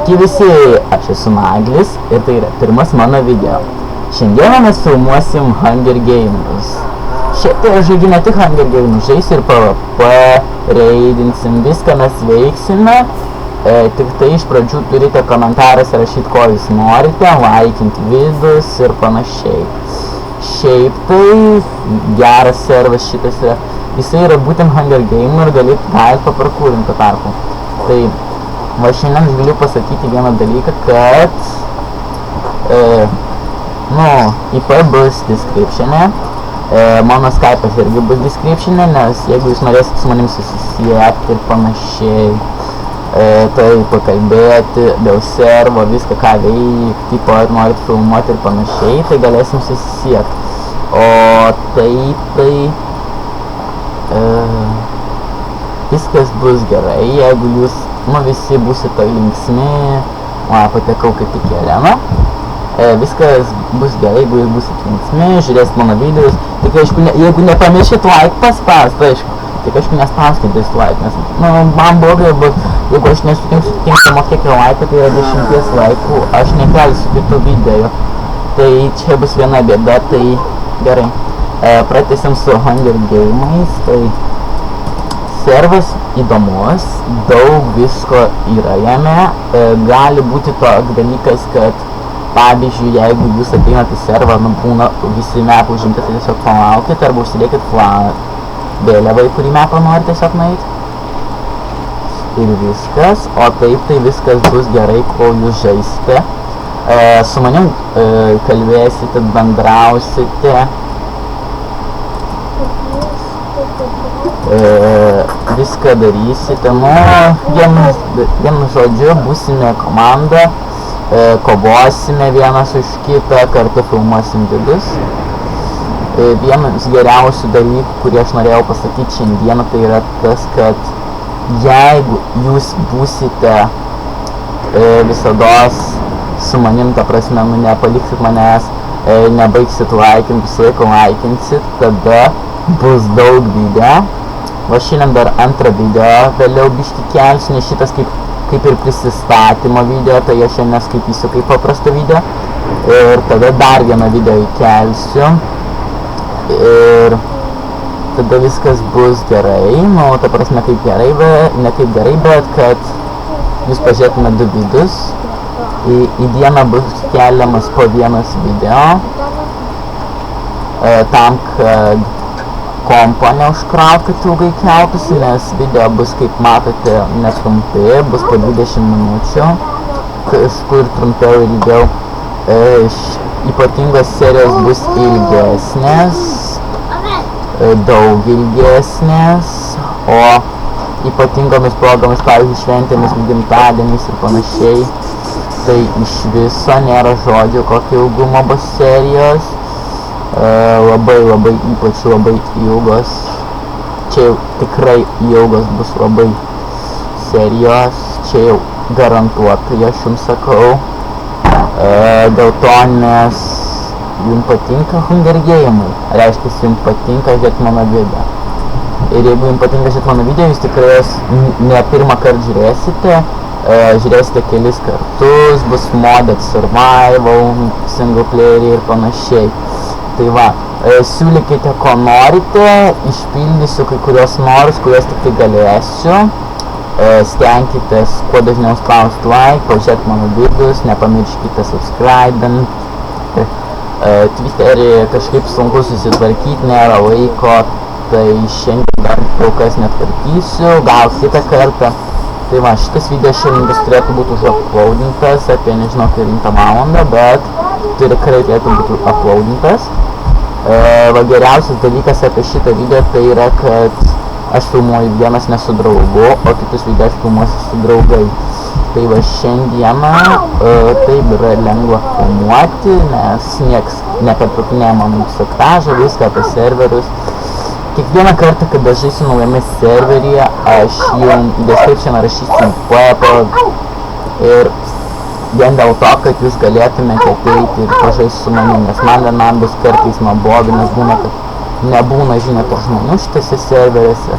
Sveiki visi, aš esu Naglis ir tai yra pirmas mano video. Šiandieną mes filmuosim Hunger Games. Šiaip tai aš žaidžiu ne tik Hunger Games, žaisiu ir PvP, raidinsim, viską mes veiksime. Tik tai iš pradžių turite komentaruose rašyti, ko jūs norite, laikinti vidus ir panašiai. Šiaip tai geras servas šitas yra. Jisai yra būtent Hunger Game ir galite paparkūrinti tarpu. Tai va šiandien aš galiu pasakyti vieną dalyką, kad IP bus description'e, mano Skype'as irgi bus description'e, nes jeigu jūs norėsit su manim susisiekti ir panašiai, tai pakalbėti dėl servo, viską ką veikti, tipo ar norit filmuoti ir panašiai, tai galėsim susisiekti. O viskas bus gerai, jeigu jūs visi būsite linksmi, patekau kaip tik į areną. Viskas bus gerai, jeigu jūs būsite linksmi, žiūrėsit mano videos. Tik aišku, jeigu nepamiršit like paspaust, aišku. Tik aišku, nespauskit dislike, nes man blogai bus, jeigu aš nesutinksiu tinkamo kiekio laikų, tai yra 10 laikų, aš nekelsiu kitų video. Tai čia bus viena bėda, tai gerai. Pratęsim su Hunger Games, tai servas įdomus, daug visko yra jame. Gali būti toks dalykas, kad pavyzdžiui, jeigu jūs ateinat į servą, būna visi mapą užimti, tai tiesiog palaukit arba užsidėkit vėliavą, į kurį mapą nori tiesiog nueiti. Ir viskas, o taip tai viskas bus gerai, kol jūs žaisite. Su manim kalbėsite, bendrausite. Viską darysite, vienu žodžiu, būsime komanda, kovosime vienas už kitą, kartu filmuosim vidus. Vienas geriausių dalykų, kurį aš norėjau pasakyti šiandieną, tai yra tas, kad jeigu jūs būsite visados su manim, ta prasme, nepaliksit manęs, nebaigsit laikinti, visą laiką laikinsit, tada bus daug video. Va šiandien dar antrą video vėliau biškį kelsiu, nes šitas kaip ir prisistatymo video, tai aš šiandien neskaitysiu kaip paprasto video. Ir tada dar vieną video įkelsiu. Ir tada viskas bus gerai, ta prasme kaip gerai, ne kaip gerai, bet kad jūs pažiūrėtume 2 vidus. Į dieną bus keliamas po vienas video. Tam, kad kompo neužkraut, kad ilgai keltųsi, nes video bus, kaip matote, netrumpi, bus po 20 minučių, kažkur trumpiau ir ilgiau. Ypatingos serijos bus ilgesnės, daug ilgesnės, o ypatingomis progomis, pavyzdžiui, šventėmis, gimtadieniais ir panašiai, tai iš viso nėra žodžių, kokio ilgumo bus serijos. Ypač labai ilgos. Čia jau tikrai ilgos bus labai serijos. Čia jau garantuotai, aš jums sakau. Dėl to, nes jums patinka Hunger Games. Reiškia, jums patinka žiūrėti mano video. Ir jeigu jums patinka žiūrėti mano video, jūs tikrai ne pirmą kartą žiūrėsite. Žiūrėsite kelis kartus, bus modded survival, single player ir panašiai. Tai va, siūlykite, ko norite, išpildysiu kai kurios norus, kuriuos tik tai galėsiu. Stenkitės kuo dažniau spausti like, pažiūrėti mano vidus, nepamirškite subscribint. Twitterį kažkaip sunku susitvarkyti, nėra laiko, tai šiandien dar kol kas netvarkysiu, gal kitą kartą. Tai va, šitas video šiandien turėtų būti užuploadintas apie nežinau 9 valandą, bet tikrai turėtų būti uploadintas. Geriausias dalykas apie šitą video tai yra, kad aš filmuoju vienas ne su draugu, o kitus video aš filmuosiu su draugai. Tai va šiandieną taip yra lengva filmuoti, nes nieks nepertraukinėja mano instruktažą, viską apie serverius. Kiekvieną kartą, kada žaisiu naujame serveryje, aš jums į descriptioną rašysiu PvP ir vien dėl to, kad jūs galėtumėte ateiti ir pažaisti su manim, nes man vienam bus kartais nuobodu, nes būna, kad nebūna žinot žmonių šitose serveriuose.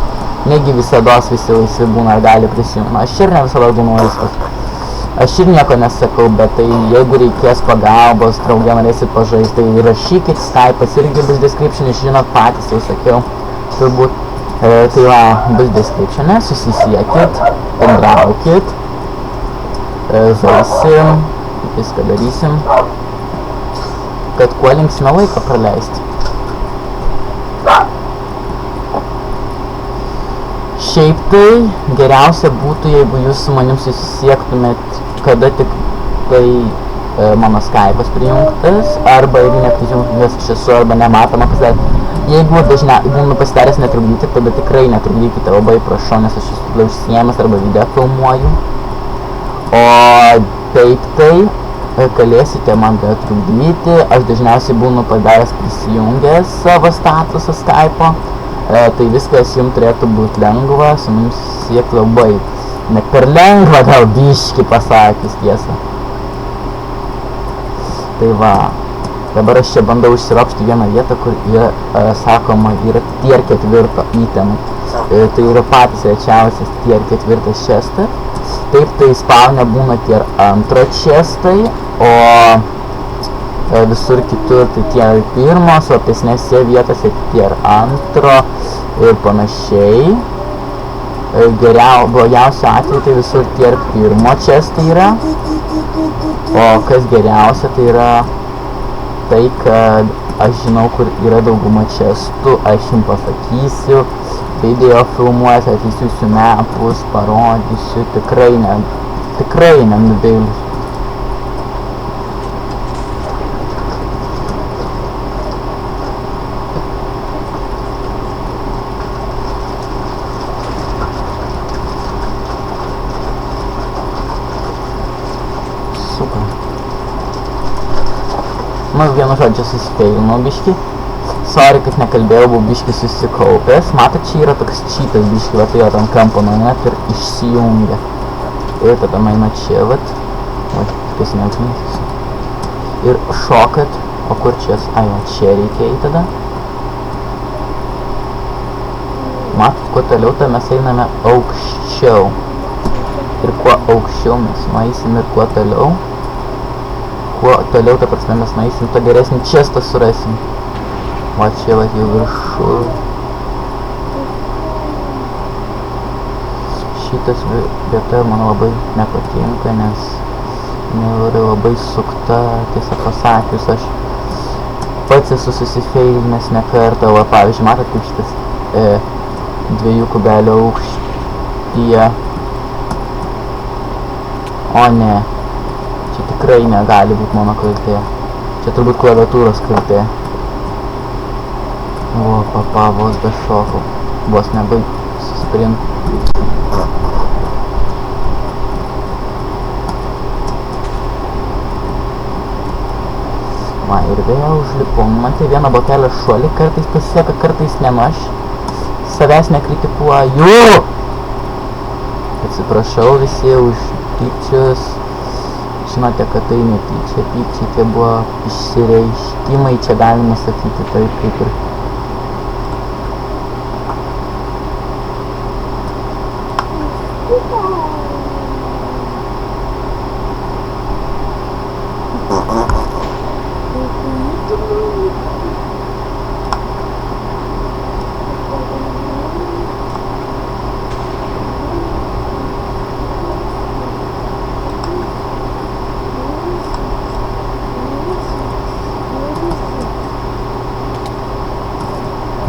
Negi visados visi laisvi būna ir gali prisijungti. Aš ir ne visada būnu laisvas. Aš ir nieko nesakau, bet tai jeigu reikės pagalbos, draugė norėsit pažaisti, tai rašykit, Skype'as irgi bus description, žinot patys, jau sakiau, turbūt. Tai va, bus description'e, susisiekit, bendraukit, žaisim, viską darysim, kad kuo linksmiau laiką praleisti. Šiaip tai geriausia būtų, jeigu jūs su manim susisiektumėt, kada tik tai mano Skype'as prijungtas, arba jeigu neprijungtas aš esu, arba nematoma, kas dar. Jeigu dažniausiai būnu pasidaręs netrukdyti, tada tikrai netrukdykite, labai prašau, nes aš esu tada užsiėmęs arba video filmuoju. O taip tai galėsite man trukdyti, aš dažniausiai būnu padaręs prisijungęs savo statusą Skype'o. Tai viskas jums turėtų būti lengva, su mums siekti labai. Ne per lengva, gal biškį pasakius tiesą. Tai va, dabar aš čia bandau išsiropšti vieną vietą, kur yra, sakoma, yra tier 4 itemai. Tai yra patys rečiausias tier 4 chestas. Taip, tai spawnė būna tier 2 chestai, o visur kitur tai tier 1, o opesnėse vietose tier 2 ir panašiai. Blogiausiu atveju tai visur tier 1 chestai yra, o kas geriausia tai yra tai, kad aš žinau, kur yra dauguma chestų, aš jums pasakysiu, video filmuosiu, ateisiu mapus, parodysiu, tikrai nenudėlius. Nu, vienu žodžiu susifeilinau biškį. Sorry, kad nekalbėjau, buvau biškį susikaupęs. Matot, čia yra toks cheatas biškį, va tai jo tam kampo nueinat ir išsijungia. Ir tada maina čia, vat. O, kas neatminsis. Ir šokat. O kur čia? Ai, va, čia reikia į tada. Matot, kuo toliau, tai mes einame aukščiau. Ir kuo aukščiau mes nueisim ir kuo toliau, ta prasme mes nueisim, to geresnį chestą surasim. Va čia va jau viršų. Šitas vieta man labai nepatinka, nes yra labai sukta, tiesą pasakius, aš pats esu susifeilinęs ne kartą, va pavyzdžiui, matot kaip šitas 2 kubelio aukštyje. O ne. Čia tikrai negali būti mano kaltė. Čia turbūt klaviatūros kaltė. O, papa, vos be šokau. Vos nebaig susprint. Va, ir vėl užlipom. Man tai vieną bokelę šuolį kartais pasiseka, kartais ne, aš savęs nekritikuoju. Atsiprašau visi už pykčius. Žinote, kad tai netyčia, pykčiai tie buvo išsireiškimai, čia galima sakyti taip kaip ir.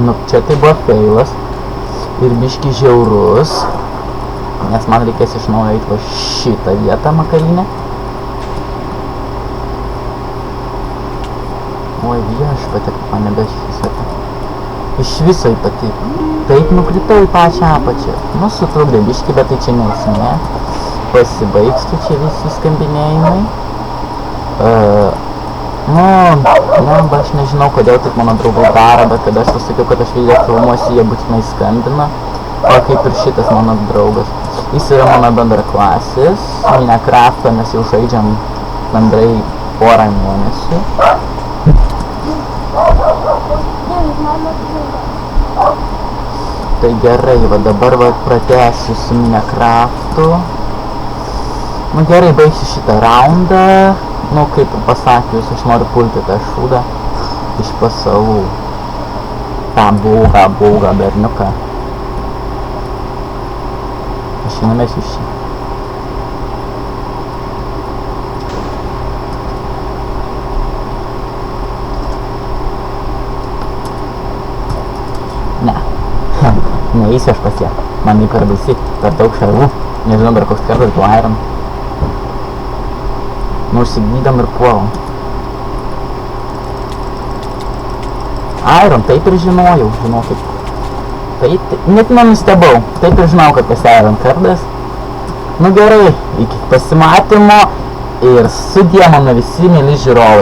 Nu, čia tai buvo feilas ir biški žiaurus, nes man reikės iš naujo eiti va šitą vietą makalinę. Oi, viešpatie, kaip man nebesiseka. Iš viso ypatiko. Taip nukritau į pačią apačią. Nu, sutrukdė biški, bet tai čia nesmė. Pasibaigstų čia visi skambinėjimai. Nu, aš nežinau, kodėl taip mano draugai daro, bet kada aš pasakiau, kad aš video filmuosiu, jie būtinai skambina. O kaip ir šitas mano draugas. Jis yra mano bendraklasis. Minecraft'ą mes jau žaidžiam bendrai porą mėnesių. Tai gerai, va dabar va pratęsiu su Minecraft'u. Nu gerai, baigsiu šitą raundą. Nu, kaip pasakius, aš noriu pulti tą šūdą iš pasalų. Tą baugą berniuką. Aš jį numesiu šį. Ne. Neįsiu aš pas ją. Man jį per baisi, per daug šarvų. Nežinau, dar koks kartas tų iron. Nu, užsigydam ir puolam. Iron, taip ir žinojau, žinokit. Tai net nenustebau. Taip ir žinau, kad pas Iron kardas. Nu gerai, iki pasimatymo ir sudie mano visi mieli žiūrovai.